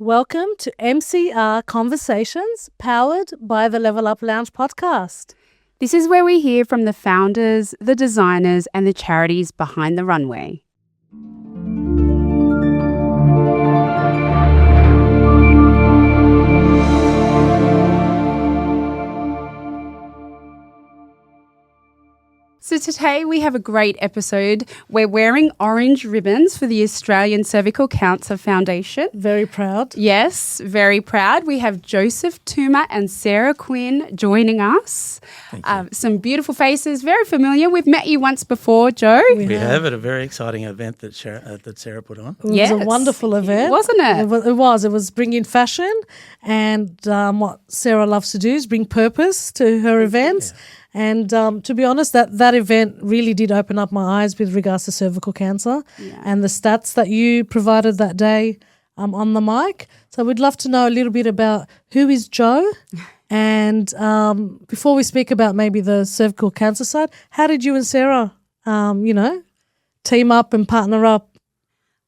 Welcome to MCR Conversations Powered by the Level Up Lounge podcast. This is where we hear from the founders, the designers, and the charities behind the runway. So today we have a great episode. We're wearing orange ribbons for the Australian Cervical Cancer Foundation. Very proud. Yes, very proud. We have Joseph Toomer and Sarah Quinn joining us. Some beautiful faces, very familiar. We've met you once before, Joe. We have at a very exciting event that Sarah put on. It was a wonderful event. Wasn't it? It was. It was bringing fashion and what Sarah loves to do is bring purpose to her events. Yeah. And to be honest, that event really did open up my eyes with regards to cervical cancer and the stats that you provided that day on the mic. So we'd love to know a little bit about who is Joe and before we speak about maybe the cervical cancer side, how did you and Sarah, team up and partner up?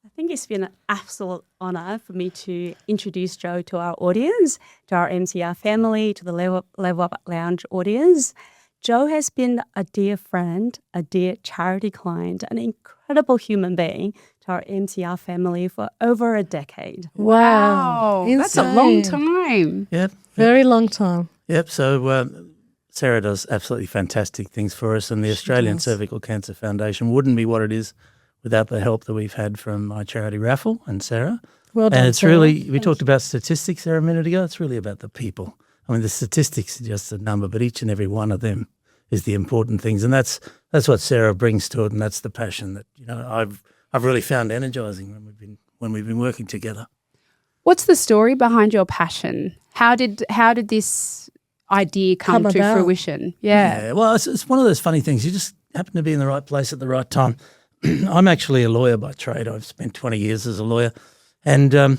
I think it's been an absolute honour for me to introduce Joe to our audience, to our MCR family, to the Level Up Lounge audience. Joe has been a dear friend, a dear charity client, an incredible human being to our MCR family for over a decade. Wow. That's a long time. Yep. Very long time. Yep. So Sarah does absolutely fantastic things for us, and the Australian Cervical Cancer Foundation wouldn't be what it is without the help that we've had from my charity Raffle and Sarah. Well done, and it's Sarah. really, we talked about statistics there a minute ago. It's really about the people. I mean, the statistics are just a number, but each and every one of them is the important things, and that's what Sarah brings to it, and that's the passion that I've really found energizing when we've been working together. What's the story behind your passion? How did this idea come to fruition? Yeah. Well, it's one of those funny things. You just happen to be in the right place at the right time. I'm actually a lawyer by trade. I've spent 20 years as a lawyer, and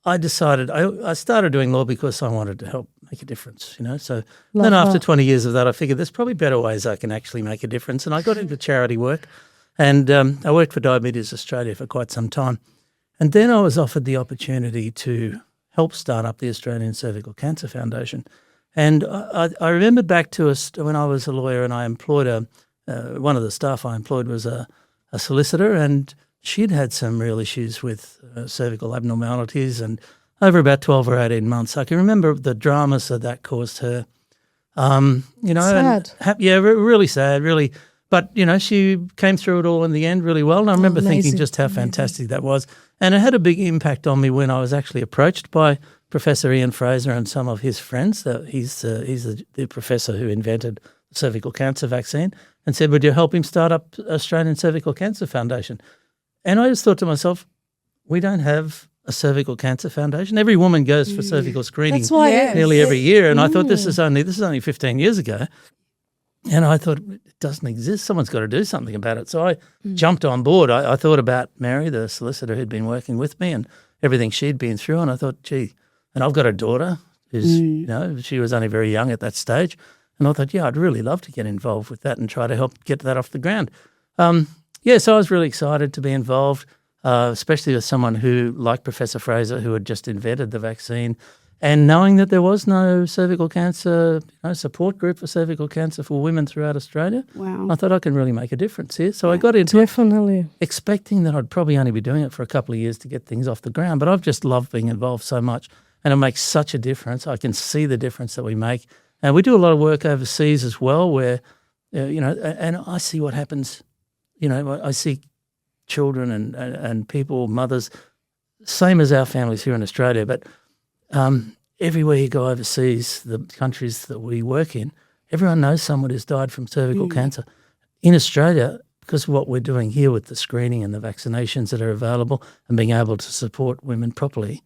I decided I started doing law because I wanted to help make a difference, So then after 20 years of that, I figured there's probably better ways I can actually make a difference. And I got into charity work, and I worked for Diabetes Australia for quite some time. And then I was offered the opportunity to help start up the Australian Cervical Cancer Foundation. And I remember back to us when I was a lawyer, and I employed one of the staff I employed was a solicitor, and she'd had some real issues with cervical abnormalities, and over about 12 or 18 months, I can remember the dramas that caused her. Sad. Really sad, really. But, she came through it all in the end really well, and I remember thinking just how fantastic that was. And it had a big impact on me when I was actually approached by Professor Ian Fraser and some of his friends. He's the professor who invented the cervical cancer vaccine, and said, would you help him start up Australian Cervical Cancer Foundation? And I just thought to myself, we don't have a cervical cancer foundation. Every woman goes for cervical screening nearly every year. And I thought this is only 15 years ago. And I thought it doesn't exist. Someone's got to do something about it. So I jumped on board. I thought about Mary, the solicitor who'd been working with me, and everything she'd been through. And I thought, gee, and I've got a daughter who's, she was only very young at that stage. And I thought, I'd really love to get involved with that and try to help get that off the ground. So I was really excited to be involved, especially with someone who, like Professor Fraser, who had just invented the vaccine, and knowing that there was no cervical cancer support group for cervical cancer for women throughout Australia. Wow. I thought I can really make a difference here. So I got into it, expecting that I'd probably only be doing it for a couple of years to get things off the ground, but I've just loved being involved so much, and it makes such a difference. I can see the difference that we make. And we do a lot of work overseas as well where, and I see what happens. I see children and people, mothers, same as our families here in Australia, but everywhere you go overseas, the countries that we work in, everyone knows someone who's died from cervical cancer. In Australia, because of what we're doing here with the screening and the vaccinations that are available and being able to support women properly,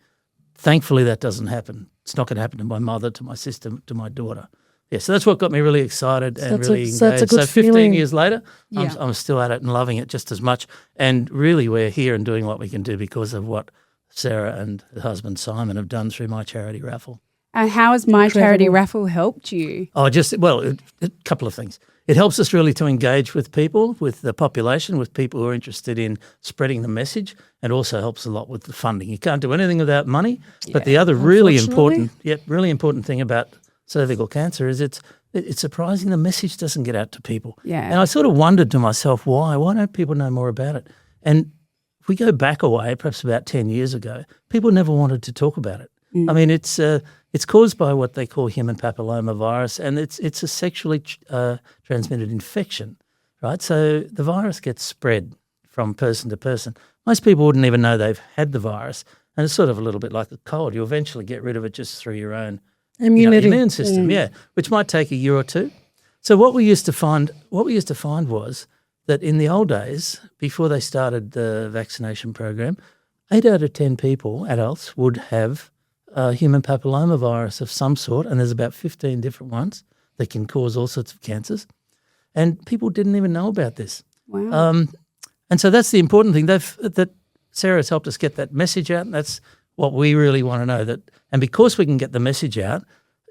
thankfully that doesn't happen. It's not going to happen to my mother, to my sister, to my daughter. Yeah, so that's what got me really excited and really engaged. That's a good 15 years later, I'm still at it and loving it just as much. And really we're here and doing what we can do because of what Sarah and her husband Simon have done through my charity Raffle. And how has My Charity Raffle helped you? Oh, a couple of things. It helps us really to engage with people, with the population, with people who are interested in spreading the message, and also helps a lot with the funding. You can't do anything without money. But the other really important thing about cervical cancer is it's surprising the message doesn't get out to people. Yeah. And I sort of wondered to myself, why don't people know more about it? And if we go back a way, perhaps about 10 years ago, people never wanted to talk about it. I mean, it's caused by what they call human papilloma virus, and it's a sexually transmitted infection, right? So the virus gets spread from person to person. Most people wouldn't even know they've had the virus, and it's sort of a little bit like a cold. You eventually get rid of it just through your own immune system, which might take a year or two. So what we used to find was that in the old days, before they started the vaccination program, 8 out of 10 people, adults, would have human papilloma virus of some sort, and there's about 15 different ones that can cause all sorts of cancers. And people didn't even know about this. Wow. And so that's the important thing. That Sarah's helped us get that message out, and that's what we really want to know. And because we can get the message out,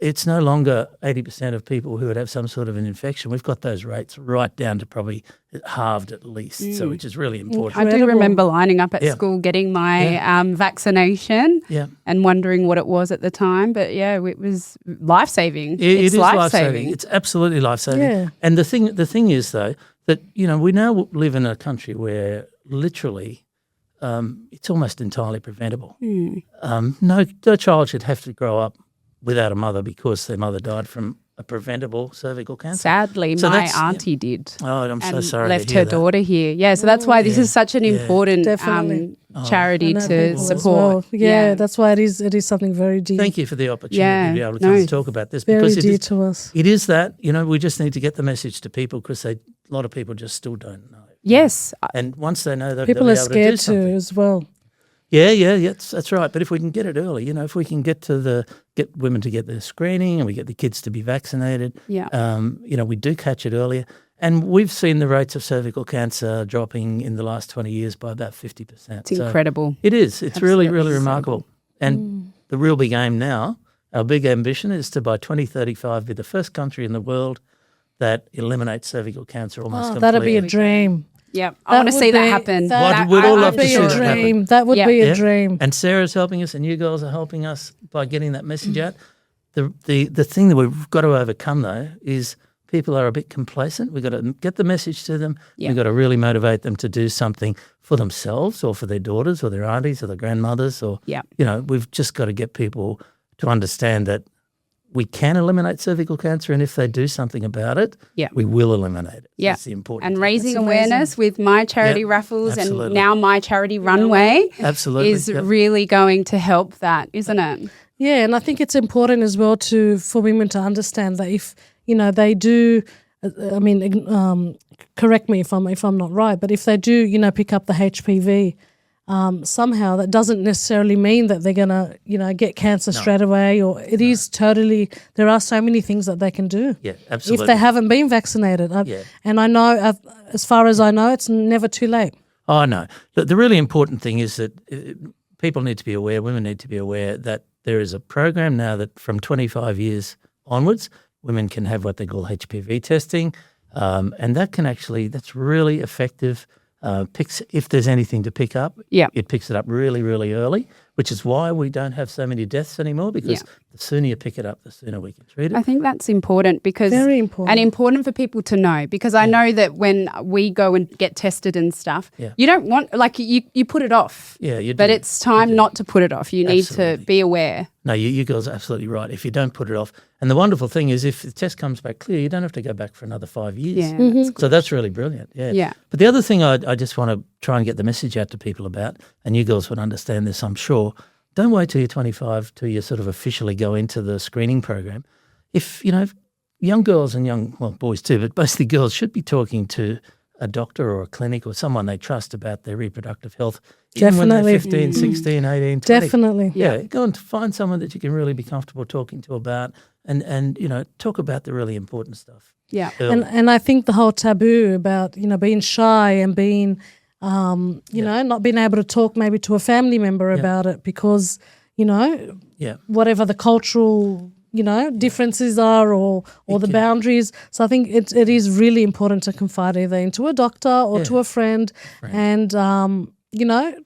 it's no longer 80% of people who would have some sort of an infection. We've got those rates right down to probably halved at least, so which is really important. I do remember lining up at school getting my vaccination and wondering what it was at the time. But, it was life-saving. It is life-saving. It's absolutely life-saving. Yeah. And the thing is, though, that, we now live in a country where literally it's almost entirely preventable. No child should have to grow up without a mother because their mother died from a preventable cervical cancer. Sadly, my auntie did. Oh, I'm so sorry. Left her daughter here. Yeah, so that's why this is such an important charity to support. Well. That's why it is something very dear. Thank you for the opportunity to be able to come and talk about this. Very dear to us. It is that, we just need to get the message to people because a lot of people just still don't know. Yes. And once they know, they'll people be are able scared to do something. as well. Yeah, that's right. But if we can get it early, if we can get women to get their screening and we get the kids to be vaccinated, we do catch it earlier. And we've seen the rates of cervical cancer dropping in the last 20 years by about 50%. It's incredible. It is. It's really, really remarkable. And the real big aim now, our big ambition is to by 2035 be the first country in the world that eliminates cervical cancer almost completely. That'd be a dream. Yeah, I want to see that happen. We'd all love to see that happen. That would be a dream. And Sarah's helping us and you girls are helping us by getting that message out. The thing that we've got to overcome, though, is people are a bit complacent. We've got to get the message to them. Yeah. We've got to really motivate them to do something for themselves or for their daughters or their aunties or their grandmothers. Or, we've just got to get people to understand that we can eliminate cervical cancer, and if they do something about it, we will eliminate it. Yeah, that's the important. And raising awareness with My Charity Raffles and now My Charity Runway is really going to help that, isn't it? Yeah, and I think it's important as well for women to understand that if they do, correct me if I'm not right, but if they do pick up the HPV. Somehow that doesn't necessarily mean that they're going to, get cancer straight away, or is totally, there are so many things that they can do. Yeah, absolutely. If they haven't been vaccinated. And I know, as far as I know, it's never too late. Oh, no. The really important thing is that people need to be aware, women need to be aware that there is a program now that from 25 years onwards, women can have what they call HPV testing, and that's really effective. If there's anything to pick up, it picks it up really, really early, which is why we don't have so many deaths anymore, because the sooner you pick it up, the sooner we can treat it. I think that's important because very important. And important for people to know, because I know that when we go and get tested and stuff, you don't want, you put it off. Yeah, you do. But it's time not to put it off. You need to be aware. No, you girls are absolutely right. If you don't put it off, and the wonderful thing is if the test comes back clear, you don't have to go back for another 5 years. Yeah, so that's really brilliant. Yeah. But the other thing I just want to try and get the message out to people about, and you girls would understand this, I'm sure, don't wait till you're 25 till you sort of officially go into the screening program. If young girls and boys too, but mostly girls should be talking to a doctor or a clinic or someone they trust about their reproductive health. Even when they're 15, 16, 18, 20. Definitely. Yeah, go and find someone that you can really be comfortable talking to about and talk about the really important stuff. Yeah. And I think the whole taboo about, being shy and being, not being able to talk maybe to a family member about it because, Yeah. whatever the cultural, differences are or the boundaries. So I think it is really important to confide either into a doctor or to a friend. And,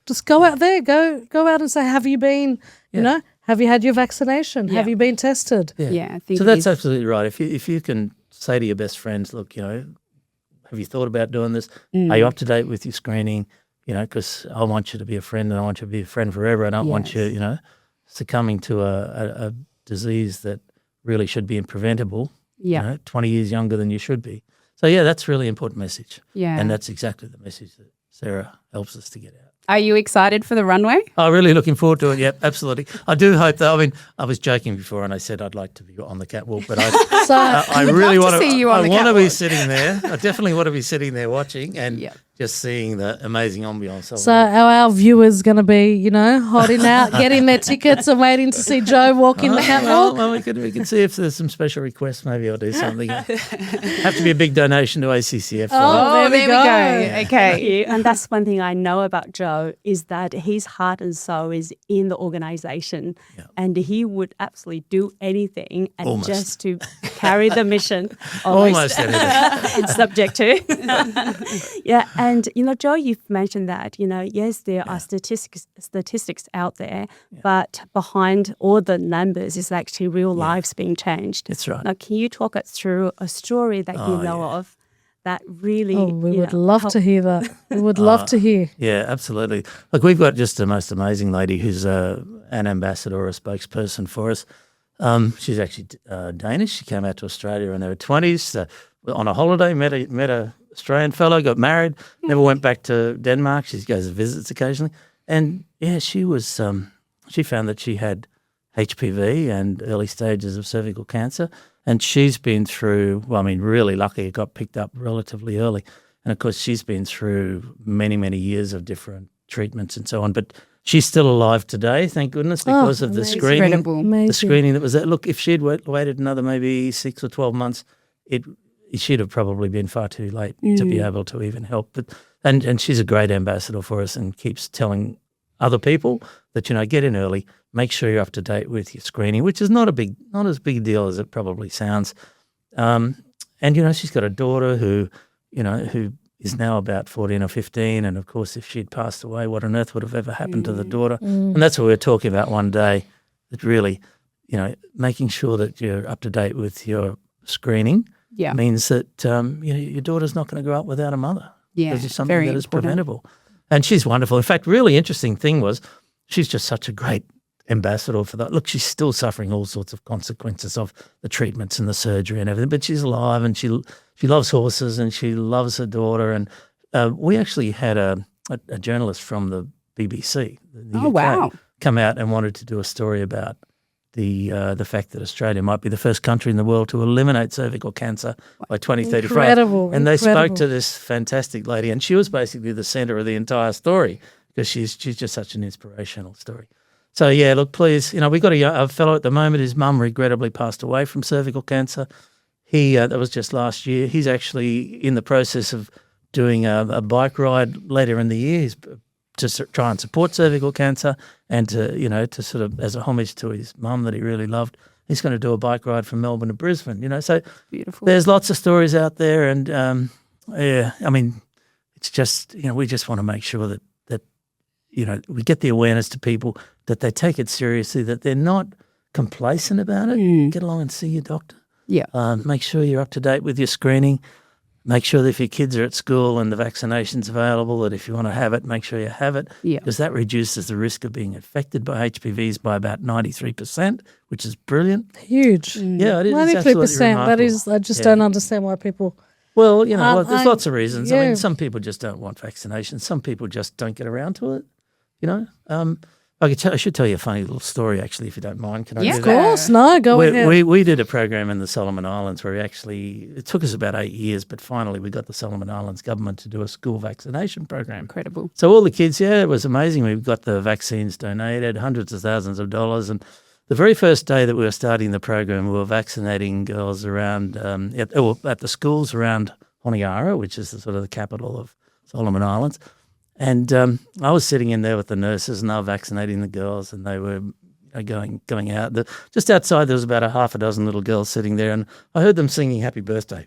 just go out there, go out and say, have you been, have you had your vaccination? Yeah. Have you been tested? Yeah, I think So that's absolutely right. If you can say to your best friends, look, have you thought about doing this? Are you up to date with your screening? Because I want you to be a friend and I want you to be a friend forever. I don't want you, succumbing to a disease that really should be preventable, 20 years younger than you should be. So, that's a really important message. Yeah. And that's exactly the message that Sarah helps us to get out. Are you excited for the runway? Oh, really looking forward to it. Yep, absolutely. I do hope that. I mean, I was joking before, and I said I'd like to be on the catwalk, but I really want to see you on the want to catwalk. be sitting there. I definitely want to be sitting there watching and just seeing the amazing ambience. So our viewers going to be, holding out, getting their tickets and waiting to see Joe walk in the catwalk. Well, we can see if there's some special requests. Maybe I'll do something. Have to be a big donation to ACCF. Oh, there we go. Thank Okay. you. And that's one thing I know about Joe is that his heart and soul is in the organisation, and he would absolutely do anything and just to carry the mission. Almost anything. It's subject to. And Joe, you've mentioned that yes, there are statistics out there, but behind all the numbers is actually real lives being changed. That's right. Now, can you talk us through a story that you know of that really? We would love to hear that. We would love to hear. Yeah, absolutely. Look, we've got just the most amazing lady who's an ambassador or a spokesperson for us. She's actually Danish. She came out to Australia in her 20s on a holiday, met a Australian fellow, got married, never went back to Denmark. She goes and visits occasionally. And, she was she found that she had HPV and early stages of cervical cancer. And she's been through, really lucky it got picked up relatively early. And, of course, she's been through many, many years of different treatments and so on. But she's still alive today, thank goodness, because of the screening. Incredible. The screening that was there. Look, if she'd waited another maybe 6 or 12 months, she'd have probably been far too late to be able to even help. But and she's a great ambassador for us and keeps telling other people that, get in early, make sure you're up to date with your screening, which is not as big a deal as it probably sounds. And, she's got a daughter who is now about 14 or 15. And, of course, if she'd passed away, what on earth would have ever happened to the daughter? And that's what we were talking about one day, that really, making sure that you're up to date with your screening means that, your daughter's not going to grow up without a mother. Yeah, because it's something very that is important. preventable. And she's wonderful. In fact, really interesting thing was she's just such a great ambassador for that. Look, she's still suffering all sorts of consequences of the treatments and the surgery and everything, but she's alive and she loves horses and she loves her daughter. And we actually had a journalist from the BBC, the UK, wow, come out and wanted to do a story about the fact that Australia might be the first country in the world to eliminate cervical cancer by 2035. Incredible. And they spoke to this fantastic lady, and she was basically the centre of the entire story because she's just such an inspirational story. So, look, please, we've got a fellow at the moment. His mum regrettably passed away from cervical cancer. That was just last year. He's actually in the process of doing a bike ride later in the year. He's to try and support cervical cancer and to sort of as a homage to his mum that he really loved. He's going to do a bike ride from Melbourne to Brisbane, so beautiful. There's lots of stories out there and, it's just, we just want to make sure that we get the awareness to people that they take it seriously, that they're not complacent about it. Get along and see your doctor. Yeah. Make sure you're up to date with your screening. Make sure that if your kids are at school and the vaccination's available, that if you want to have it, make sure you have it. Yeah. Because that reduces the risk of being infected by HPVs by about 93%, which is brilliant. Huge. Yeah, it is. 93%. That is, I just don't understand why people. Well, there's lots of reasons. I mean, some people just don't want vaccinations. Some people just don't get around to it, I should tell you a funny little story, actually, if you don't mind. Can I do Of that? course. No, go ahead. We did a program in the Solomon Islands where it took us about 8 years, but finally we got the Solomon Islands government to do a school vaccination program. Incredible. So all the kids, it was amazing. We got the vaccines donated, hundreds of thousands of dollars. And the very first day that we were starting the program, we were vaccinating girls around at the schools around Honiara, which is the sort of the capital of Solomon Islands. And I was sitting in there with the nurses and they were vaccinating the girls and they were going out. Just outside there was about a half a dozen little girls sitting there, and I heard them singing Happy Birthday.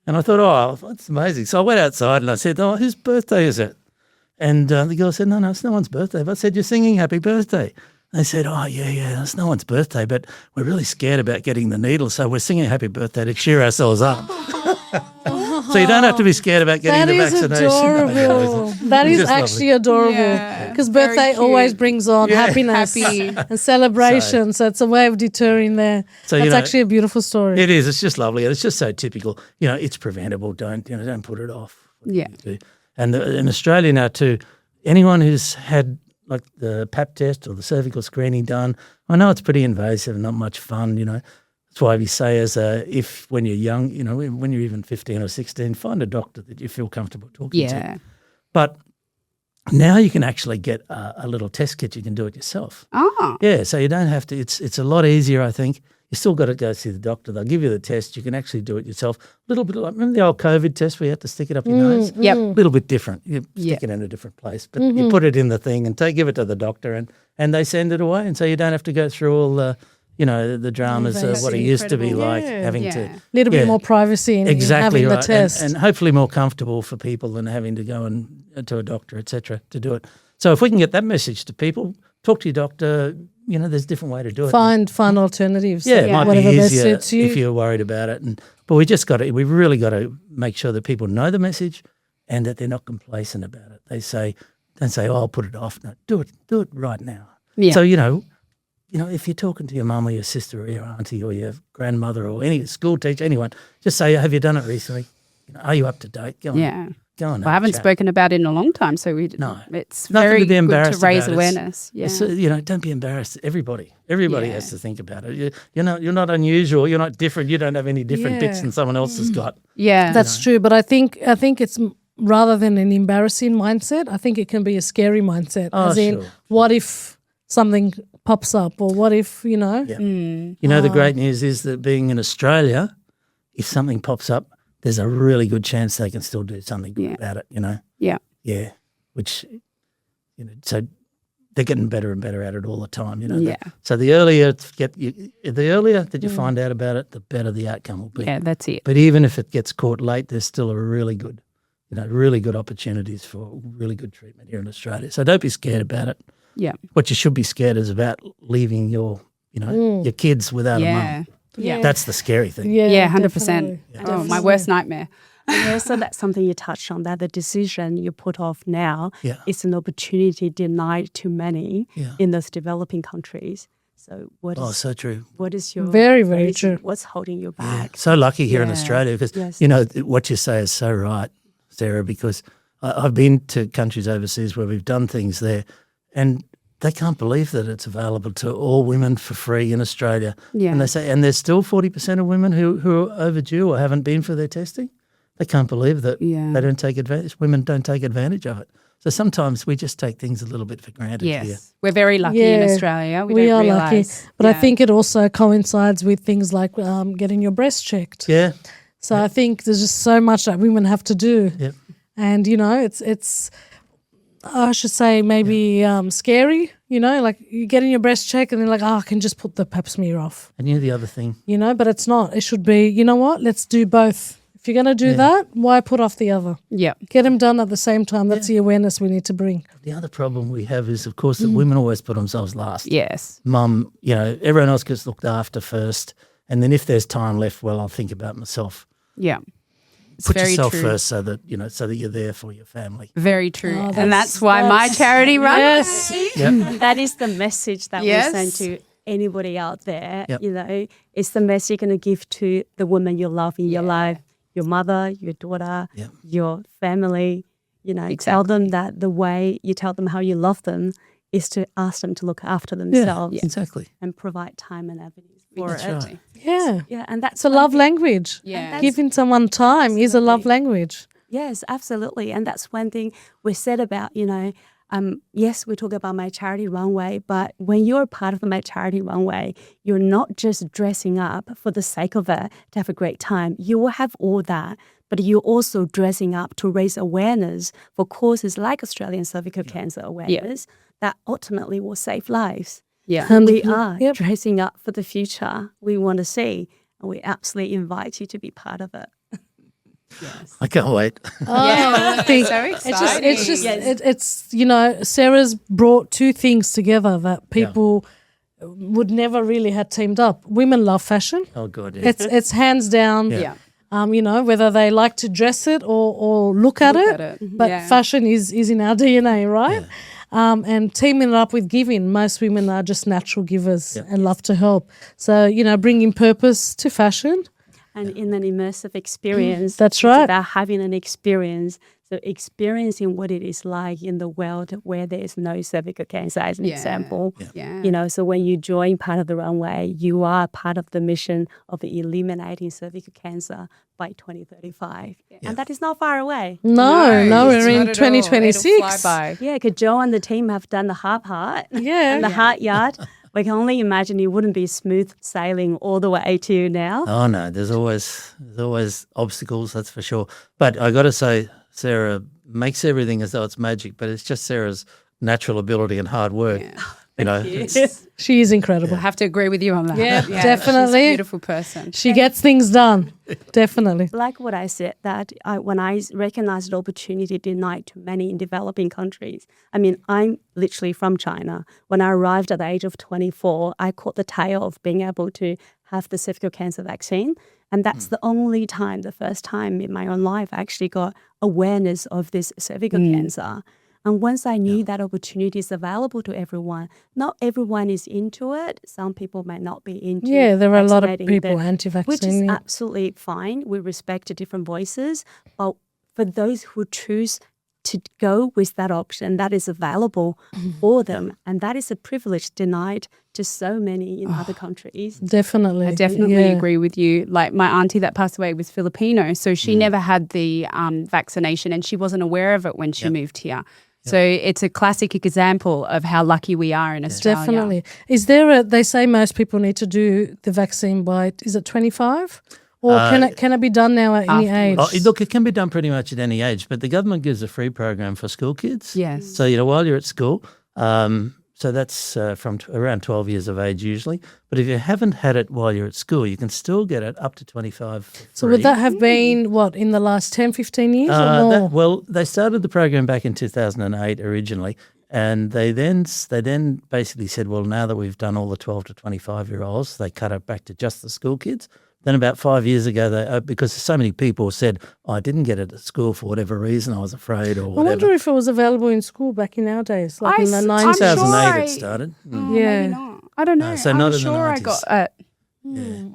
And I thought, oh, that's amazing. So I went outside and I said, oh, whose birthday is it? And the girl said, no, it's no one's birthday. But I said, you're singing Happy Birthday. They said, oh, yeah, it's no one's birthday, but we're really scared about getting the needle, so we're singing Happy Birthday to cheer ourselves up. So you don't have to be see about getting the vaccination. Adorable. That is actually adorable because birthday always brings on happiness and celebration. So it's a way of deterring there. So, that's actually a beautiful story. It is. It's just lovely. And it's just so typical. It's preventable. Don't put it off. Yeah. And in Australia now too, anyone who's had like the pap test or the cervical screening done, I know it's pretty invasive and not much fun, That's why we say if when you're young, when you're even 15 or 16, find a doctor that you feel comfortable talking to. But now you can actually get a little test kit. You can do it yourself. Oh. Yeah, so you don't have to. It's a lot easier, I think. You still got to go see the doctor. They'll give you the test. You can actually do it yourself. A little bit like, remember the old COVID test where you had to stick it up your nose? Yep. A little bit different. You stick it in a different place. But you put it in the thing and give it to the doctor and they send it away. And so you don't have to go through all the dramas of what it used to be like having to. A little bit more privacy in exactly having right. the test. And hopefully more comfortable for people than having to go to a doctor, etc., to do it. So if we can get that message to people, talk to your doctor. There's a different way to do it. Find fun alternatives. Yeah, it might be easier best suits you. if you're worried about it. But we've really got to make sure that people know the message and that they're not complacent about it. Don't say, oh, I'll put it off. No, do it right now. Yeah. So, if you're talking to your mum or your sister or your auntie or your grandmother or any school teacher, anyone, just say, have you done it recently? Are you up to date? Go on. Yeah. Go on. I haven't spoken about it in a long time, so it's very good to raise awareness. Don't be embarrassed. Everybody has to think about it. You're not unusual. You're not different. You don't have any different bits than someone else has got. Yeah, that's true. But I think it's rather than an embarrassing mindset, I think it can be a scary mindset. What if something pops up, or what if Yeah. The great news is that being in Australia, if something pops up, there's a really good chance they can still do something good about it, Yeah. Yeah, which, so they're getting better and better at it all the time, So the earlier that you find out about it, the better the outcome will be. Yeah, that's it. But even if it gets caught late, there's still a really good, really good opportunities for really good treatment here in Australia. So don't be scared about it. Yeah. What you should be scared is about leaving your kids without a mum. Yeah. That's the scary thing. Yeah, 100%. Definitely. Oh, my worst nightmare. So that's something you touched on, that the decision you put off now is an opportunity denied to many in those developing countries. So so true. What is your very, very true. What's holding you back? So lucky here in Australia because what you say is so right, Sarah. Because I've been to countries overseas where we've done things there, and they can't believe that it's available to all women for free in Australia. Yeah. And they say, and there's still 40% of women who are overdue or haven't been for their testing. They can't believe that they don't take advantage. Women don't take advantage of it. So sometimes we just take things a little bit for granted here. We're very lucky in Australia. We don't are realise. lucky. But I think it also coincides with things like getting your breast checked. Yeah. So I think there's just so much that women have to do. Yep. And, it's I should say maybe scary, like you getting your breast checked and then like, I can just put the pap smear off. And the other thing. But it's not. It should be, you know what, let's do both. If you're going to do that, why put off the other? Yeah. Get them done at the same time. That's the awareness we need to bring. The other problem we have is, of course, that women always put themselves last. Yes. Mum, everyone else gets looked after first. And then if there's time left, well, I'll think about myself. Yeah. It's Put very yourself true. first so that you're there for your family. Very true. Oh, and that's why my charity runs. Yes. Yep. That is the message that we send to anybody out there. Yep. It's the message you're going to give to the women you love in your life, your mother, your daughter, your family. Tell them that the way you tell them how you love them is to ask them to look after themselves. Yeah, exactly. And provide time and avenues for That's it. right. Yeah. Yeah, and that's It's a love language. Yeah. Giving someone time is a love language. Yes, absolutely. And that's one thing we said about, yes, we talk about My Charity Runway, but when you're a part of the My Charity Runway, you're not just dressing up for the sake of it to have a great time. You will have all that, but you're also dressing up to raise awareness for causes like Australian Cervical Cancer Awareness that ultimately will save lives. Yeah. And We are Yep. dressing up for the future we want to see, and we absolutely invite you to be part of it. Yes. I can't wait. Yeah, I think so it's exciting. just Yes. it's Sarah's brought two things together that people would never really have teamed up. Women love fashion. Oh, God, yeah. It's hands down. Yeah. Whether they like to dress it or look at Look it, at it. but Yeah. fashion is in our DNA, right? And teaming it up with giving. Most women are just natural givers and love to help. So, bringing purpose to fashion. And in an immersive experience, That's it's right. about having an experience. So experiencing what it is like in the world where there is no cervical cancer, as an example. Yeah. So when you join part of the runway, you are part of the mission of eliminating cervical cancer by 2035. And that is not far away. No, it's we're in not at all. 2026. It'll fly by. Yeah, because Joe and the team have done the hard part. Yeah. And the hard yard. We can only imagine it wouldn't be smooth sailing all the way to now. Oh, no, there's always obstacles, that's for sure. But I got to say, Sarah makes everything as though it's magic, but it's just Sarah's natural ability and hard work. It's- She is incredible. I have to agree with you on that. Yeah, She's a definitely. beautiful person. She gets things done. Definitely. Like what I said, that when I recognized the opportunity denied to many in developing countries, I mean, I'm literally from China. When I arrived at the age of 24, I caught the tail of being able to have the cervical cancer vaccine. And that's the first time in my own life, I actually got awareness of this cervical cancer. And once I knew that opportunity is available to everyone, not everyone is into it. Some people may not be into Yeah, there are a lot of vaccinating, people but- anti-vaccine. which is absolutely fine. We respect the different voices. But for those who choose to go with that option, that is available for them. And that is a privilege denied to so many in other countries. Definitely. I definitely agree with you. Like my auntie that passed away was Filipino, so she never had the vaccination and she wasn't aware of it when she moved here. So it's a classic example of how lucky we are in Australia. Definitely. Is there they say most people need to do the vaccine by, is it 25? Or can it be done now at any age? Oh, look, it can be done pretty much at any age, but the government gives a free program for school kids. Yes. So, while you're at school, so that's from around 12 years of age usually. But if you haven't had it while you're at school, you can still get it up to 25 for So free. would that have been, in the last 10, 15 years or more? They started the program back in 2008 originally, and they then basically said, well, now that we've done all the 12 to 25-year-olds, they cut it back to just the school kids. Then about 5 years ago, because so many people said, I didn't get it at school for whatever reason, I was afraid or I whatever. wonder if it was available in school back in our days, like in the I'm 90s. sure 2008 I- it started. Oh, Yeah. maybe not. I don't know. so I'm not in the sure I 90s. got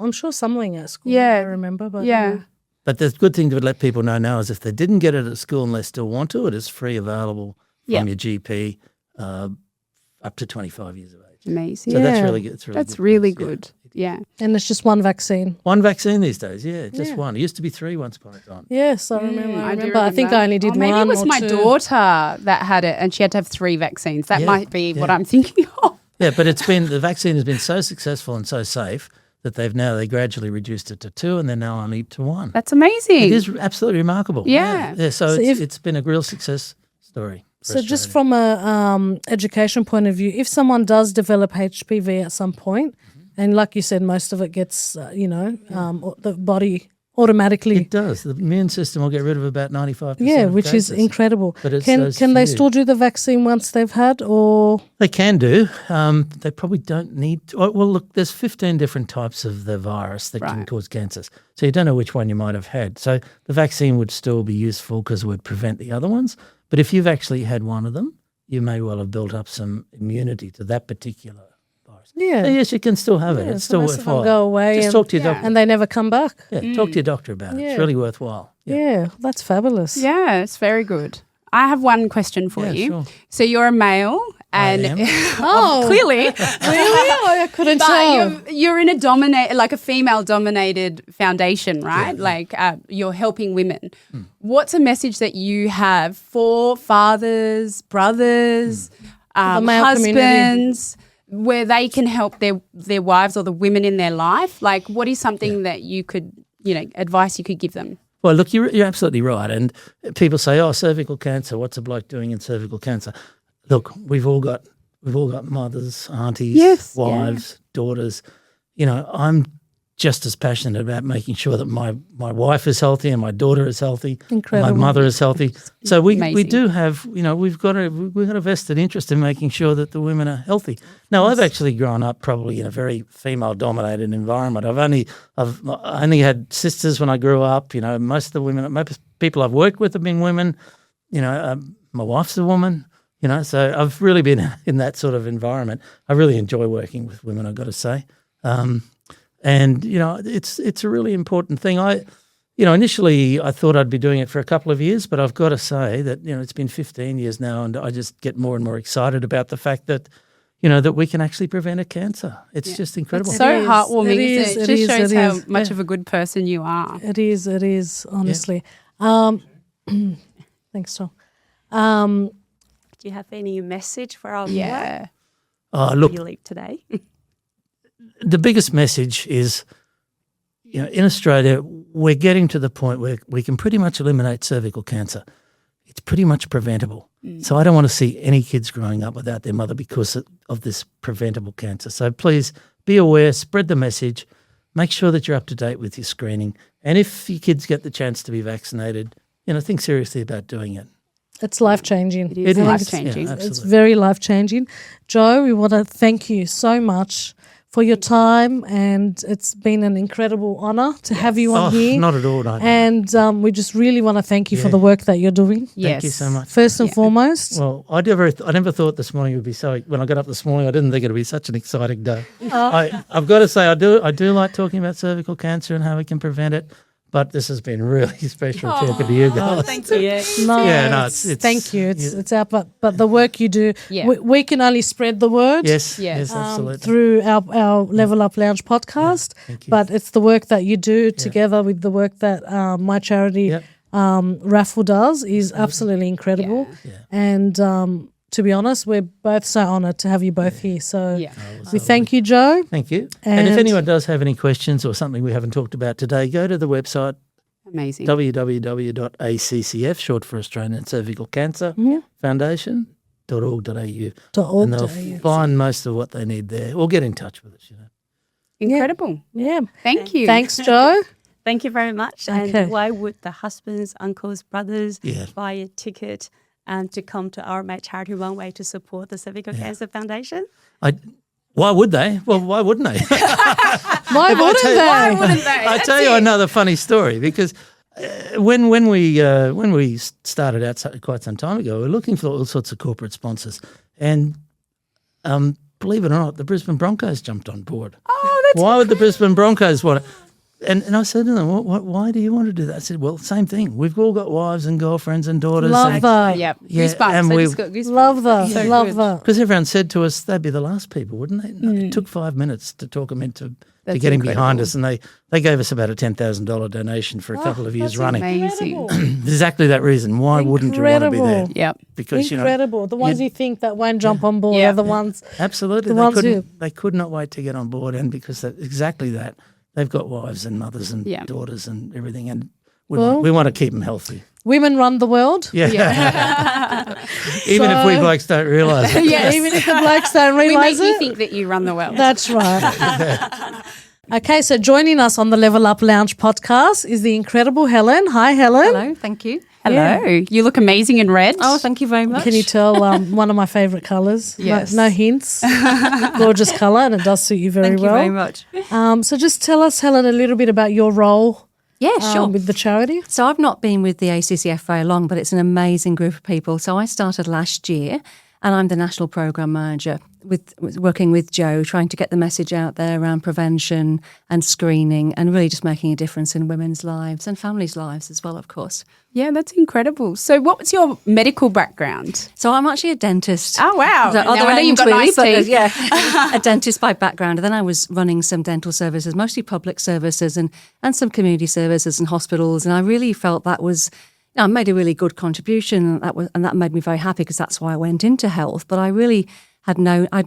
I'm sure something at school, Yeah. I remember. But yeah. But the good thing to let people know now is if they didn't get it at school and they still want to, it is free available from your GP up to 25 years of age. Amazing. So that's Yeah. really good. It's That's good. really Yeah. good. Yeah. And it's just one vaccine. One vaccine these days, just one. It used to be 3 once upon a time. Yes, I remember. I do I think remember. I only did maybe one it was or my two. daughter that had it and she had to have 3 vaccines. That Yeah, might be what yeah. I'm thinking of. Yeah, but the vaccine has been so successful and so safe that they gradually reduced it to 2 and they're now only to 1. That's amazing. It is absolutely remarkable. Yeah. So So it's been a real success story. for So just Australia. from a education point of view, if someone does develop HPV at some point, and like you said, most of it gets, the body automatically. It does. The immune system will get rid of about 95%. Yeah, of which is cases. incredible. But it's Can those they few. still do the vaccine once they've had, or They can do. They probably don't need to. Well, look, there's 15 different types of the virus that can Right. cause cancers. So you don't know which one you might have had. So the vaccine would still be useful because it would prevent the other ones. But if you've actually had one of them, you may well have built up some immunity to that particular virus. yeah, So yes, you can still have it. Yeah, It's so still most of them worthwhile. go away Just and- talk to your Yeah. doctor. and they never come back? Yeah, talk to your doctor about it. Yeah. It's really worthwhile. Yeah, that's fabulous. Yeah, it's very good. I have one question for Yeah, you. sure. So you're a male and am. Oh, clearly really? Oh, I couldn't tell. but you're in a female dominated foundation, right? Like you're helping women. What's a message that you have for fathers, brothers, The male community. husbands, where they can help their wives or the women in their life? Like, what is something that you could, advice you could give them? Well, look, you're absolutely right. And people say, cervical cancer, what's a bloke doing in cervical cancer? Look, we've all got we've all got mothers, aunties, Yes, wives, daughters. You know, I'm just as passionate about making sure that my wife is healthy and my daughter is healthy, Incredible. my mother is healthy. So we Amazing. do have, you know, we've got a vested interest in making sure that the women are healthy. Now, I've actually grown up probably in a very female-dominated environment. I only had sisters when I grew up. You know, most people I've worked with have been women. You know, my wife's a woman. You know, so I've really been in that sort of environment. I really enjoy working with women, I've got to say. And, you know, it's a really important thing. Initially I thought I'd be doing it for a couple of years, but I've got to say that, you know, it's been 15 years now and I just get more and more excited about the fact that, you know, that we can actually prevent a cancer. It's just incredible. It's so is. heartwarming, It is. isn't it? It It just is. shows It how is. much of a good person you are. It is, honestly. Thanks, Tom. Do you have any message for our Yeah. Look, viewer today? the biggest message is, you know, in Australia, we're getting to the point where we can pretty much eliminate cervical cancer. It's pretty much preventable. So I don't want to see any kids growing up without their mother because of this preventable cancer. So please be aware, spread the message, make sure that you're up to date with your screening. And if your kids get the chance to be vaccinated, you know, think seriously about doing it. It's life-changing. It is It is, life-changing. yeah, It's absolutely. very life-changing. Joe, we want to thank you so much for your time, and it's been an incredible honour to have you on here. Not at all, no. And we just really want to thank you for the work that you're doing. Thank you so much. First and foremost. Well, I never thought this morning would be so. When I got up this morning, I didn't think it would be such an exciting day. I've got to say, I do like talking about cervical cancer and how we can prevent it. But this has been really special talking to you guys. Thank you. No, Yeah, no, it's, it's- thank you. It's out, but the work you do, Yeah. we can only spread the word. Yes, Yeah. yes, absolutely. Through our Level Up Lounge podcast, thank you. but it's the work that you do together with the work that my charity Yep. Raffle does is absolutely incredible. Yeah. And to be honest, we're both so honoured to have you both here. So Yeah. we thank you, Joe. Thank you. And if And- anyone does have any questions or something we haven't talked about today, go to the website Amazing. www.ACCF, short for Australian Cervical Cancer Foundation.org.au. .org.au. And they'll find most of what they need there or get in touch with us, you know. Incredible. Yeah. Thank you. Thanks, Joe. Thank you very much. Okay. And why would the husbands, uncles, brothers Yeah. buy a ticket to come to our charity runway to support the Cervical Cancer Foundation? Why would they? Well, why wouldn't they? Why wouldn't tell you- they? Why wouldn't they? I That's tell you it. another funny story because when we started out quite some time ago, we were looking for all sorts of corporate sponsors, and believe it or not, the Brisbane Broncos jumped on board. Oh, that's Why would the Brisbane Broncos want it? And I said to them, why do you want to do that? I said, well, same thing. We've all got wives and girlfriends and daughters. Love that. Yep. Yeah, Goosebumps. and I we- just got goosebumps. Love that. So Love good. that. Because everyone said to us they'd be the last people, wouldn't they? No, It took 5 minutes to talk them into That's getting behind incredible. us, and they gave us about a $10,000 donation for a couple of years running. Amazing. Exactly that reason. Why wouldn't you want to be there? Incredible. Yep. Because Incredible. The ones you think that won't jump on board Yeah. are the ones. absolutely, The ones they could not wait to get on board, and because exactly that, they've got wives and mothers and Yeah. daughters and everything, and we Well- want to keep them healthy. Women run the world. Yeah, even if we So- blokes don't realise it. Yes. Even if the blokes don't We realise make you it. think that you run the world. That's right. Okay, so joining us on the Level Up Lounge podcast is the incredible Helen. Hi, Helen. Hello, thank you. Hello. You look amazing in red. Oh, thank you very much. Can you tell one of my favourite colours? Yes. No hints. Gorgeous colour, and it does suit you very Thank you well. very much. So just tell us, Helen, a little bit about your role Yeah, sure. with the charity. So I've not been with the ACCF very long, but it's an amazing group of people. So I started last year, and I'm the National Programme Manager, working with Joe, trying to get the message out there around prevention and screening and really just making a difference in women's lives and families' lives as well, of course. Yeah, that's incredible. So what was your medical background? So I'm actually a dentist. Oh, wow. The Now other I know you've end, got nice but, teeth. yeah, a dentist by background. And then I was running some dental services, mostly public services and some community services and hospitals. And I really felt that was, I made a really good contribution, and that made me very happy because that's why I went into health. But I really I'd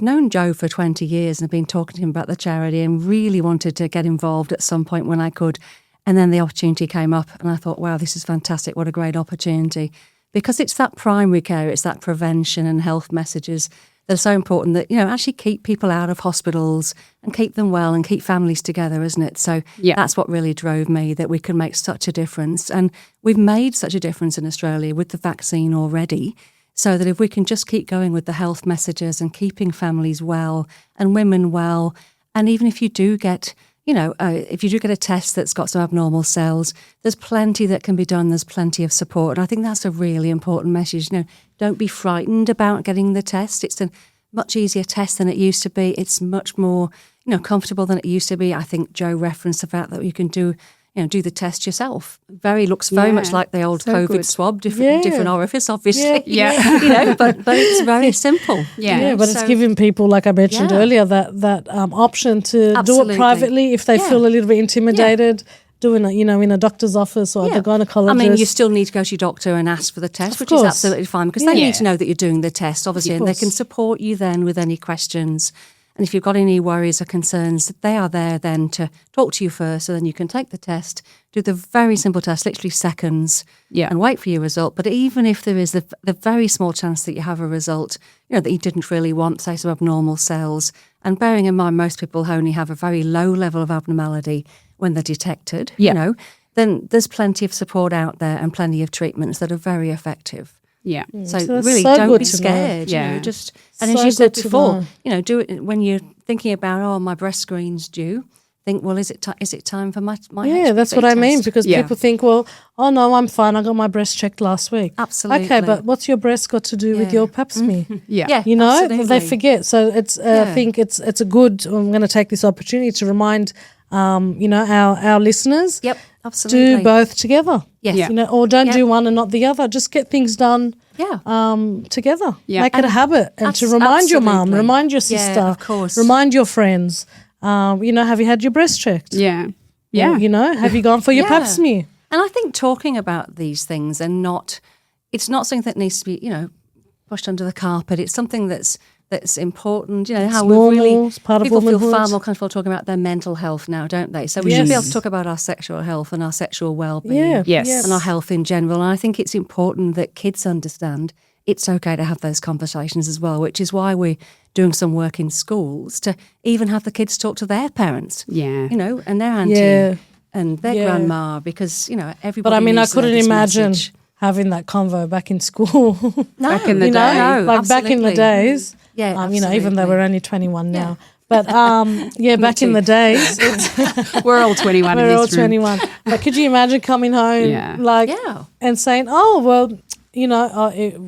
known Joe for 20 years and had been talking to him about the charity and really wanted to get involved at some point when I could. And then the opportunity came up and I thought, wow, this is fantastic. What a great opportunity. Because it's that primary care, it's that prevention and health messages are so important that, actually keep people out of hospitals and keep them well and keep families together, isn't it? So that's what really drove me, that we can make such a difference. And we've made such a difference in Australia with the vaccine already, so that if we can just keep going with the health messages and keeping families well and women well, and even if you do get if you do get a test that's got some abnormal cells, there's plenty that can be done. There's plenty of support. And I think that's a really important message. Don't be frightened about getting the test. It's a much easier test than it used to be. It's much more, comfortable than it used to be. I think Joe referenced the fact that you can do the test yourself. Looks very much like the old COVID swab, different orifice, obviously. But it's very simple. But it's giving people, like I mentioned earlier, that option to do it privately if they feel a little bit intimidated. Doing it, in a doctor's office or the gynecologist. I mean, you still need to go to your doctor and ask for the test, which is absolutely fine, because they need to know that you're doing the test, obviously, and they can support you then with any questions. And if you've got any worries or concerns, they are there then to talk to you first, so then you can take the test, do the very simple test, literally seconds, and wait for your result. But even if there is the very small chance that you have a result, that you didn't really want, say, some abnormal cells, and bearing in mind most people only have a very low level of abnormality when they're detected, then there's plenty of support out there and plenty of treatments that are very effective. Yeah. So really don't be scared. And as you said before, do it when you're thinking about, my breast screen's due. Think, well, is it time for my HPV that's what I mean, test? because people think, well, oh no, I'm fine. I got my breast checked last week. Absolutely. Okay, but what's your breast got to do with your pap smear? Absolutely. They forget. So it's I think it's a good. I'm going to take this opportunity to remind our listeners. Yep, absolutely. Do both together. Yes. Or don't do one and not the other. Just get things done. Together. Yeah. Make it a habit, and to remind your mum, remind your sister, of course, remind your friends. Have you had your breast checked? Yeah. Or, have you gone for your pap smear? And I think talking about these things it's not something that needs to be, pushed under the carpet. It's something that's important. How it's part of people feel womanhood. far more comfortable talking about their mental health now, don't they? So we should be able to talk about our sexual health and our sexual well-being, and our health in general. And I think it's important that kids understand it's okay to have those conversations as well, which is why we're doing some work in schools to even have the kids talk to their parents, and their auntie and their grandma, because, everybody. But I mean, I couldn't imagine message. Having that convo back in school. Back in the day. Back in the days. Yeah, even though we're only 21 now. But back in the days. We're all 21 in We're all this room. 21. But could you imagine coming home and saying, oh, well, it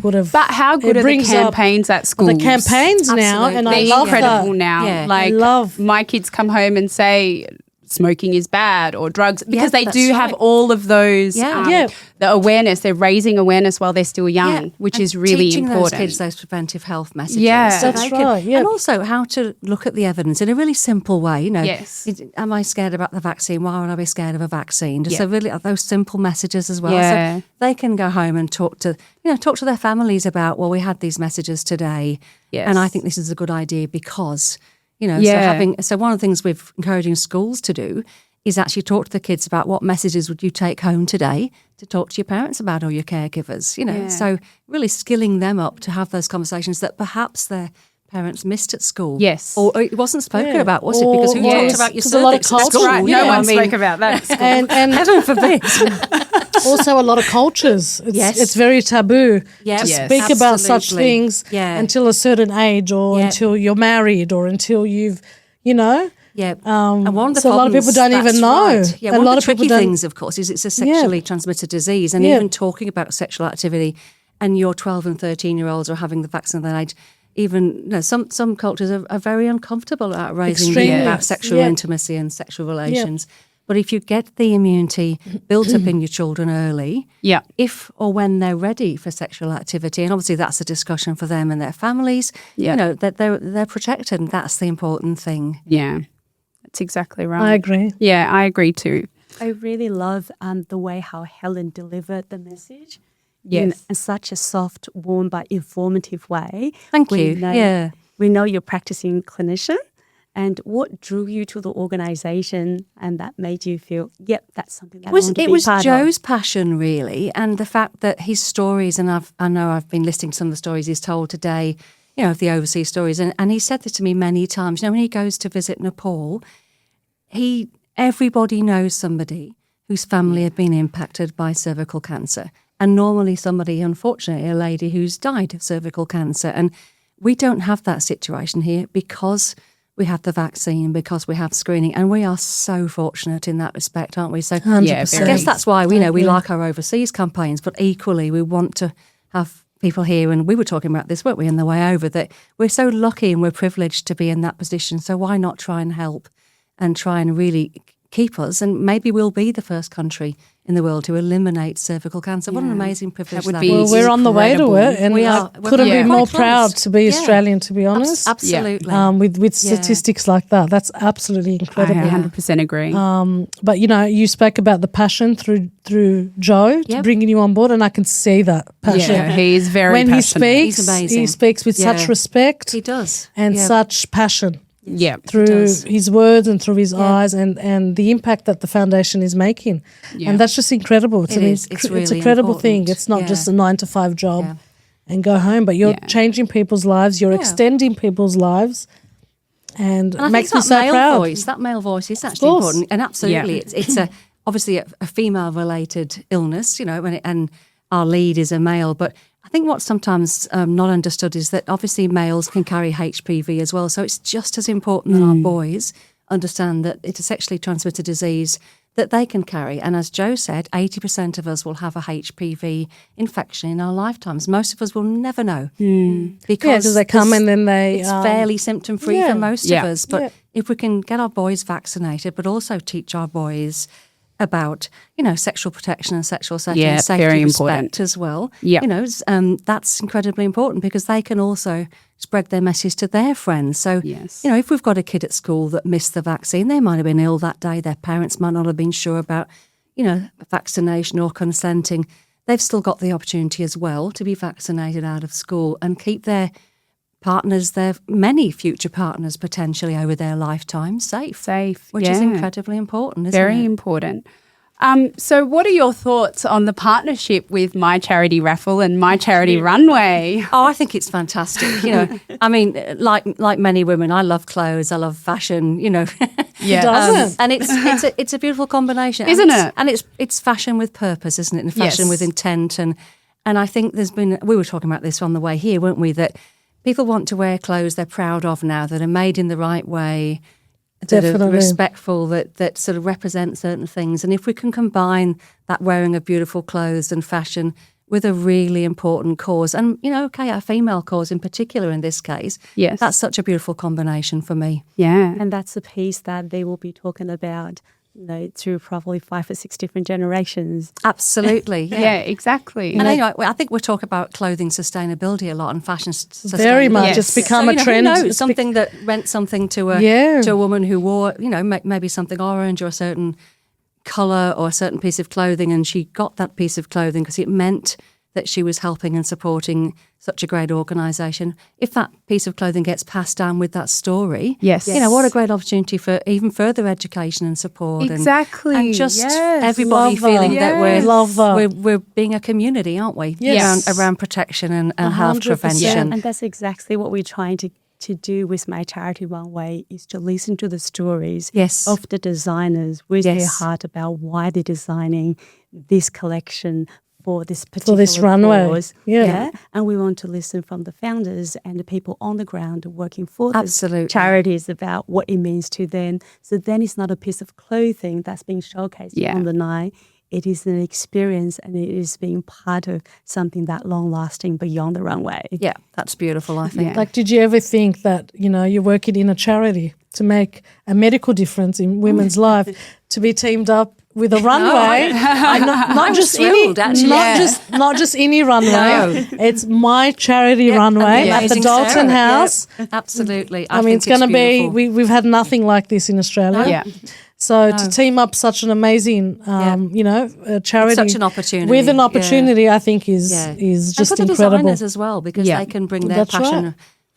would have. But how good are the campaigns at school? The campaigns now, and I love that. They're incredible now. Yeah. Like, my kids come home and say smoking is bad or drugs, because they do have all of those, the awareness. They're raising awareness while they're still young, which is really teaching important. Those kids those preventive health messages. Yeah. So That's they can, right, yeah. And also how to look at the evidence in a really simple way. Yes. Am I scared about the vaccine? Why would I be scared of a vaccine? Just really those simple messages as well. Yeah. So they can go home and talk to their families about, well, we had these messages today, and I think this is a good idea because. So one of the things we're encouraging schools to do is actually talk to the kids about what messages would you take home today to talk to your parents about or your caregivers, So really skilling them up to have those conversations that perhaps their parents missed at school. Yes. Or it wasn't spoken about, was it? Because who talked about your cervix at school? Right. No one spoke about that. And heaven forbid. Also a lot of cultures. It's very taboo to speak about such things until a certain age or until you're married or until you've, Yeah, and one of the so a lot of people don't even know. Right. Yeah, one of the tricky things, of course, is it's a sexually transmitted disease, and even talking about sexual activity, and your 12 and 13-year-olds are having the vaccine at that age. Even some cultures are very uncomfortable about raising about sexual intimacy and sexual relations. But if you get the immunity built up in your children early, if or when they're ready for sexual activity, and obviously that's a discussion for them and their families, that they're protected, and that's the important thing. Yeah, that's exactly right. I agree. Yeah, I agree too. I really love the way how Helen delivered the message Yes. in such a soft, warm, but informative way. Thank you. We know you're practicing clinician. And what drew you to the organisation and that made you feel, that's something that I want to be part of? It was Joe's passion, really, and the fact that his stories, and I know I've been listening to some of the stories he's told today, of the overseas stories. And he said this to me many times. When he goes to visit Nepal, everybody knows somebody whose family had been impacted by cervical cancer. And normally somebody, unfortunately, a lady who's died of cervical cancer. And we don't have that situation here because we have the vaccine, because we have screening. And we are so fortunate in that respect, aren't we? So 100%. I guess that's why we like our overseas campaigns, but equally we want to have people here, and we were talking about this, weren't we, on the way over, that we're so lucky and we're privileged to be in that position. So why not try and help and try and really keep us, and maybe we'll be the first country in the world to eliminate cervical cancer. What an amazing privilege that Well, is. we're on the way to it, and I couldn't be more proud to be Australian, to be honest. Absolutely. With statistics like that, that's absolutely incredible. I 100% agree. But you spoke about the passion through Joe to bringing you on board, and I can see that passion. Yeah, he's very when passionate. He's amazing. he speaks with such respect. He does. And such passion. Yeah, Through his words and through his eyes, and the impact that the foundation is making. Yeah. And that's just incredible. It is. It's really it's a credible important. thing. It's not just a 9-to-5 job Yeah. and go home, but you're changing people's lives, you're extending people's lives, and it makes me so proud. That male voice is actually important, and absolutely, it's obviously a female-related illness, and our lead is a male, but I think what's sometimes not understood is that obviously males can carry HPV as well. So it's just as important that our boys understand that it's a sexually transmitted disease that they can carry. And as Joe said, 80% of us will have a HPV infection in our lifetimes. Most of us will never know Because they come and then it's fairly symptom-free for most of us. But Yeah. if we can get our boys vaccinated, but also teach our boys about, sexual protection and sexual safety Yeah, and safety very respect important. as well. Yeah. That's incredibly important because they can also spread their message to their friends. So, Yes. if we've got a kid at school that missed the vaccine, they might have been ill that day, their parents might not have been sure about, vaccination or consenting. They've still got the opportunity as well to be vaccinated out of school and keep their partners, their many future partners potentially over their lifetime safe. Which is incredibly important, isn't it? Very important. So what are your thoughts on the partnership with My Charity Raffle and My Charity Runway? Oh, I think it's fantastic. I mean, like many women, I love clothes, I love fashion, Yeah. doesn't. and it's a beautiful combination, Isn't it? And it's fashion with purpose, isn't it? And fashion Yes. with intent, and I think we were talking about this on the way here, weren't we? That people want to wear clothes they're proud of now, that are made in the right way, that are Definitely. respectful, that sort of represent certain things. And if we can combine that wearing of beautiful clothes and fashion with a really important cause, and, a female cause in particular in this case, Yes. that's such a beautiful combination for me. Yeah. And that's the piece that they will be talking about, through probably 5 or 6 different generations. Absolutely. Yeah, exactly. And I think we talk about clothing sustainability a lot and fashion sustainability. Very much. Yes. It's become a Who trend. knows? Something that meant something to a woman who wore, maybe something orange or a certain colour or a certain piece of clothing, and she got that piece of clothing because it meant that she was helping and supporting such a great organisation. If that piece of clothing gets passed down with that story, Yes. what a great opportunity for even further education and support. Exactly. And just Yes. everybody Love that. feeling that Love that. we're being a community, aren't we? Yes. Around protection and health 100%. prevention. And that's exactly what we're trying to do with My Charity Runway, is to listen to the stories Yes. of the designers with their Yes. heart about why they're designing this collection for this particular this runway. cause. Yeah. And we want to listen from the founders and the people on the ground working for this Absolutely. charities about what it means to them. So then it's not a piece of clothing that's being showcased on the night. It is an experience, and it is being part of something that long-lasting beyond the runway. Yeah, that's beautiful, I think. Yeah. Like, did you ever think that, you're working in a charity to make a medical difference in women's life, to be teamed up with a runway? Not just thrilled, actually. not just any runway. No. It's My Charity Runway at the Amazing Dalton Sarah. House. Yeah, absolutely. I mean, it's going to be, we've had nothing like this in Australia. Yeah. So to team up such an amazing, charity, It's such an opportunity. with an opportunity, I think is and just for the incredible. designers as well, because Yeah. they can bring their That's passion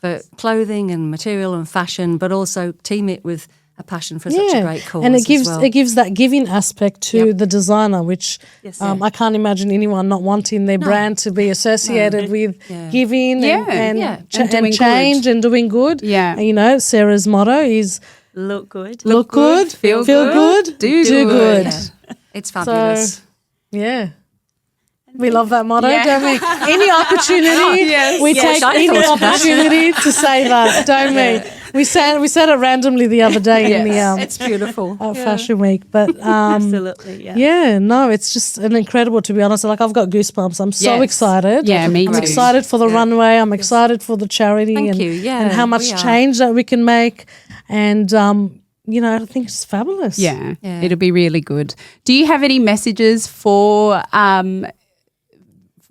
right. for clothing and material and fashion, but also team it with a passion for such a great cause. And it as well. gives that giving aspect to the designer, which I can't imagine anyone not wanting their brand to be associated with giving and change and doing good. Yeah. And, you know, Sarah's motto is Look good. look good, feel good, do good. Yeah. It's fabulous. So, yeah. We love that motto, don't we? Any opportunity, we take any opportunity to say that, don't we? We said it randomly the other day in the it's beautiful. Fashion Week, but Absolutely, no, it's just an incredible. To be honest, like I've got goosebumps. I'm so excited. Yeah, me too. I'm excited for the runway. I'm excited for the charity and how much change that we can make, and you know, I think it's fabulous. Yeah, it'll be really good. Do you have any messages for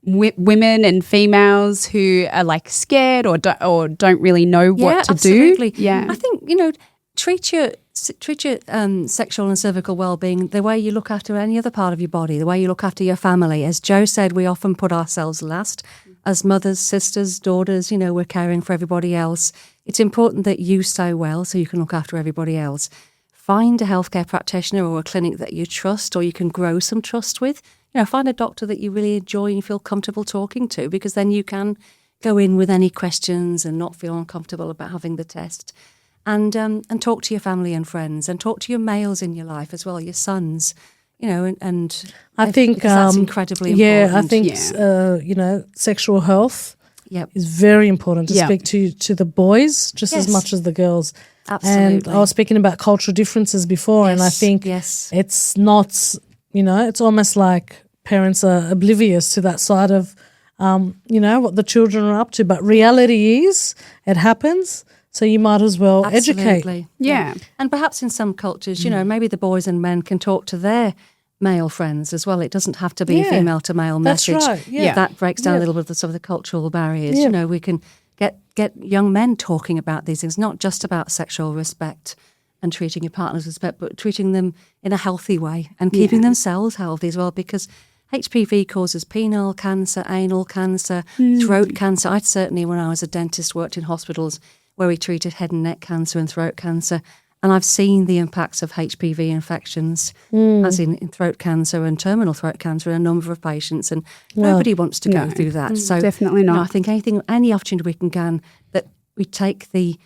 women and females who are like scared or don't really know what to absolutely. do? Yeah, I think, you know, treat your sexual and cervical well-being the way you look after any other part of your body, the way you look after your family. As Joe said, we often put ourselves last. As mothers, sisters, daughters, you know, we're caring for everybody else. It's important that you stay well so you can look after everybody else. Find a healthcare practitioner or a clinic that you trust or you can grow some trust with. You know, find a doctor that you really enjoy and feel comfortable talking to, because then you can go in with any questions and not feel uncomfortable about having the test. And talk to your family and friends, and talk to your males in your life as well, your sons. You know, and I think that's incredibly important. Yeah, I think you know, sexual health is very important to speak to the boys just as much as the girls. Absolutely. And I was speaking about cultural differences before, and I think it's not, you know, it's almost like parents are oblivious to that side of, you know, what the children are up to. But reality is it happens, so you might as well educate. Yeah. And perhaps in some cultures, you know, maybe the boys and men can talk to their male friends as well. It doesn't have to be a female to male That's message. right, yeah. That breaks down a little bit of some of the cultural barriers. You know, we can get young men talking about these things, not just about sexual respect and treating your partners with respect, but treating them in a healthy way and keeping themselves healthy as well, because HPV causes penile cancer, anal cancer, throat cancer. I'd certainly, when I was a dentist, worked in hospitals where we treated head and neck cancer and throat cancer. And I've seen the impacts of HPV infections, as in throat cancer and terminal throat cancer in a number of patients. And nobody wants to go through that. So definitely not. You know, I think any opportunity we can gain, that we take the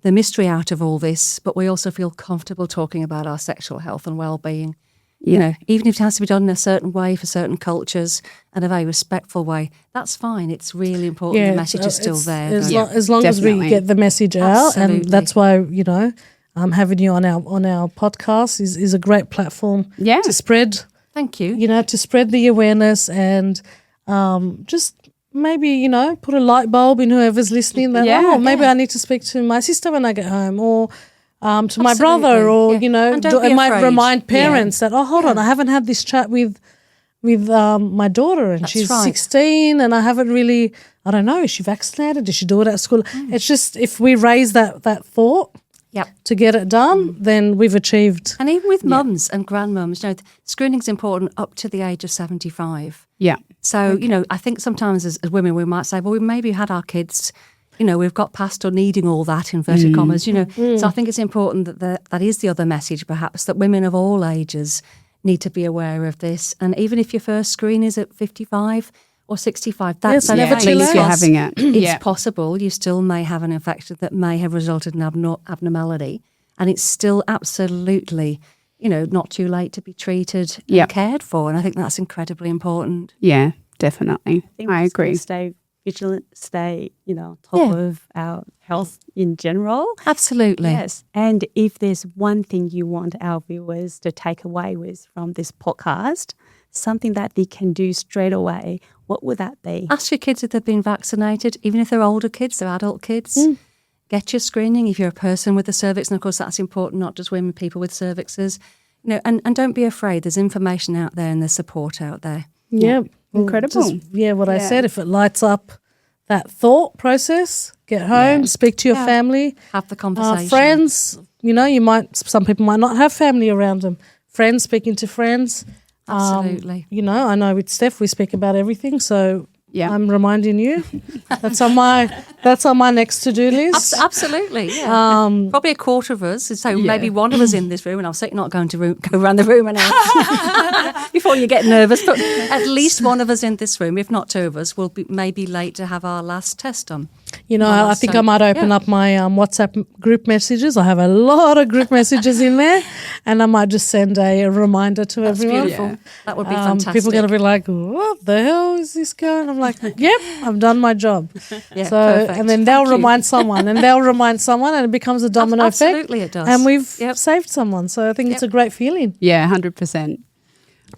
mystery out of all this, but we also feel comfortable talking about our sexual health and well-being. You know, even if it has to be done in a certain way for certain cultures and a very respectful way, that's fine. It's really important the message is still there. As long as we get the message out, and that's why, you know, having you on our podcast is a great platform to spread. Thank you. You know, to spread the awareness and just maybe, you know, put a light bulb in whoever's listening that, maybe I need to speak to my sister when I get home, or to my brother, or, you know, it might remind parents that, hold on, I haven't had this chat with my daughter, and she's 16 and I haven't really, I don't know, is she vaccinated? Did she do it at school? It's just, if we raise that thought to get it done, then we've achieved. And even with mums and grandmums, you know, screening's important up to the age of 75. Yeah. So, you know, I think sometimes as women we might say, well, we maybe had our kids, you know, we've got past or needing all that, inverted commas, you know. So I think it's important that is the other message, perhaps, that women of all ages need to be aware of this. And even if your first screen is at 55 or 65, that's never too late. You're having it. It's possible. You still may have an infection that may have resulted in abnormality. And it's still absolutely, you know, not too late to be treated and cared for. And I think that's incredibly important. Yeah, definitely. I agree. Stay vigilant, stay, you know, top of our health in general. Absolutely. Yes. And if there's one thing you want our viewers to take away from this podcast, something that they can do straight away, what would that be? Ask your kids if they've been vaccinated, even if they're older kids, they're adult kids. Get your screening if you're a person with a cervix. And of course, that's important, not just women, people with cervixes. You know, and don't be afraid. There's information out there and there's support out there. Yeah. Incredible. What I said, if it lights up that thought process, get home, speak to your family. Have the conversation. Friends, you know, some people might not have family around them. Friends, speaking to friends. Absolutely. You know, I know with Steph, we speak about everything. So Yeah. I'm reminding you. That's on my next to-do list. Absolutely, yeah. Probably a quarter of us. So maybe one of us in this room, and I'm certainly not going to go around the room and out before you get nervous, but at least one of us in this room, if not two of us, will be maybe late to have our last test done. You know, I think I might open up my WhatsApp group messages. I have a lot of group messages in there, and I might just send a reminder to everyone. Beautiful. Yeah. That would be fantastic. People are going to be like, what the hell is this going? I'm like, yep, I've done my job. Yeah, so, perfect. and then they'll remind someone, and they'll remind someone, and it becomes a domino effect. Absolutely, it does. And we've saved someone. So I think it's a great feeling. Yeah, 100%.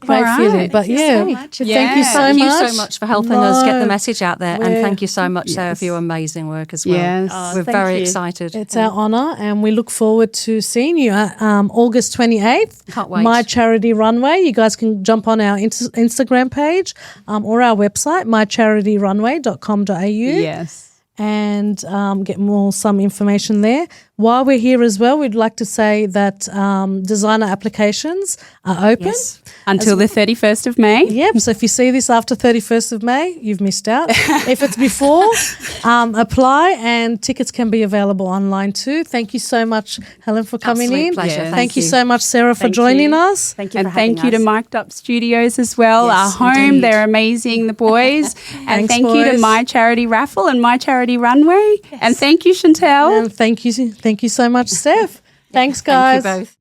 Great feeling. But Thank you thank you so much for helping us get the message out there. And thank you so much, Sarah, for your amazing work as well. Yes. We're very excited. It's our honour, and we look forward to seeing you at August 28th. Can't wait. My Charity Runway. You guys can jump on our Instagram page or our website, mycharityrunway.com.au. Yes. And get some information there. While we're here as well, we'd like to say that designer applications are open. Yes. Until the 31st of May. Yep. So if you see this after 31st of May, you've missed out. If it's before, apply, and tickets can be available online too. Thank you so much, Helen, for coming Absolute in. pleasure. Yeah. Thank you so much, Sarah, for joining us. Thank you And for having thank you to us. Mic'd Up Studios as well, our home. indeed. They're amazing, the boys. And Thanks, thank you to boys. My Charity Raffle and My Charity Runway. And thank you, Chantel. And thank you so much, Steph. Thanks, guys. Thank you both.